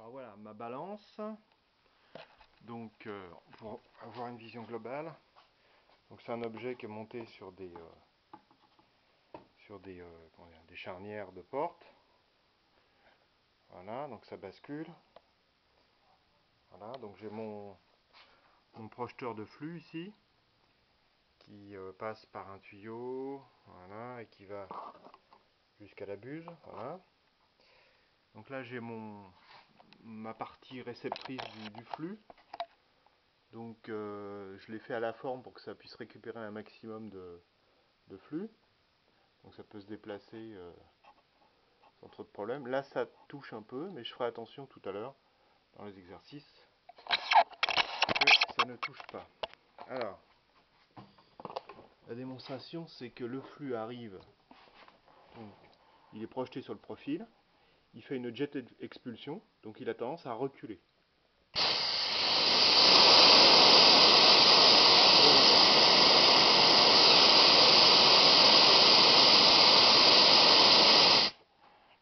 Alors voilà ma balance, donc pour avoir une vision globale, donc c'est un objet qui est monté sur des charnières de porte. Voilà, donc ça bascule. Voilà, donc j'ai mon projeteur de flux ici qui passe par un tuyau, voilà, et qui va jusqu'à la buse. Voilà. Donc là j'ai ma partie réceptrice du flux. Donc je l'ai fait à la forme pour que ça puisse récupérer un maximum de flux. Donc ça peut se déplacer sans trop de problème. Là ça touche un peu, mais je ferai attention tout à l'heure dans les exercices que ça ne touche pas. Alors, la démonstration, c'est que le flux arrive, donc, il est projeté sur le profil, il fait une jet expulsion, donc il a tendance à reculer.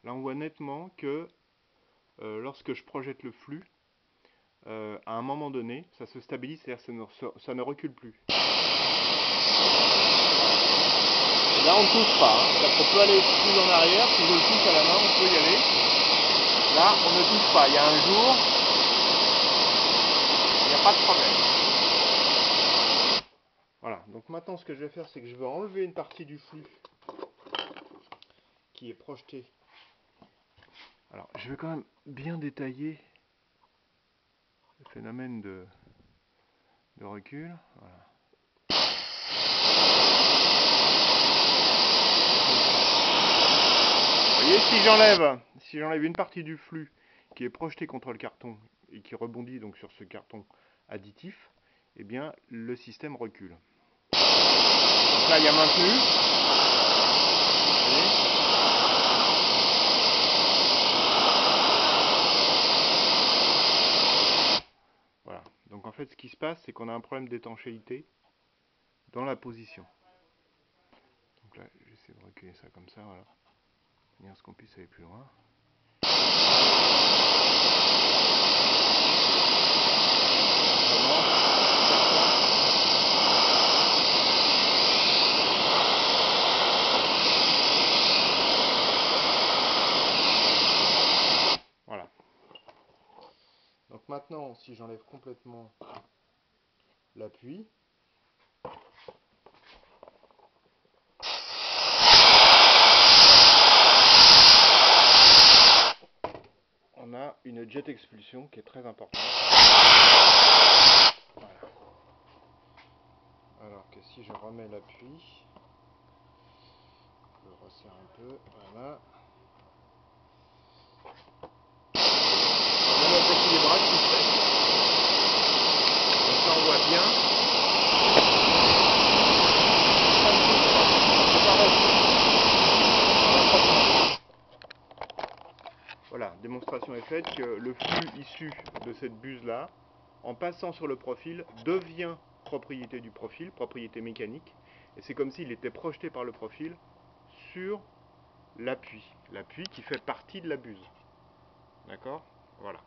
Là on voit nettement que lorsque je projette le flux, à un moment donné, ça se stabilise, c'est-à-dire que ça ne recule plus. Et là on ne touche pas, hein. On peut aller plus en arrière, si je le touche à la main, on peut y aller. Là on ne touche pas, il y a un jour, il n'y a pas de problème. Voilà, donc maintenant ce que je vais faire, c'est que je vais enlever une partie du flux qui est projeté. Alors je vais quand même bien détailler le phénomène de recul. Voilà. Vous voyez, si j'enlève une partie du flux qui est projeté contre le carton et qui rebondit donc sur ce carton additif, eh bien le système recule. Donc là il y a maintenu. Voilà. Donc en fait ce qui se passe, c'est qu'on a un problème d'étanchéité dans la position. Donc là j'essaie de reculer ça comme ça, voilà. De manière à ce qu'on puisse aller plus loin. Voilà. Donc maintenant, si j'enlève complètement l'appui, on a une jet expulsion qui est très importante. Voilà. Alors que si je remets l'appui, je le resserre un peu, voilà. On a notre équilibrage qui se fait. Donc là on voit bien. Voilà, démonstration est faite que le flux issu de cette buse là, en passant sur le profil, devient propriété du profil, propriété mécanique, et c'est comme s'il était projeté par le profil sur l'appui qui fait partie de la buse. D'accord ? Voilà.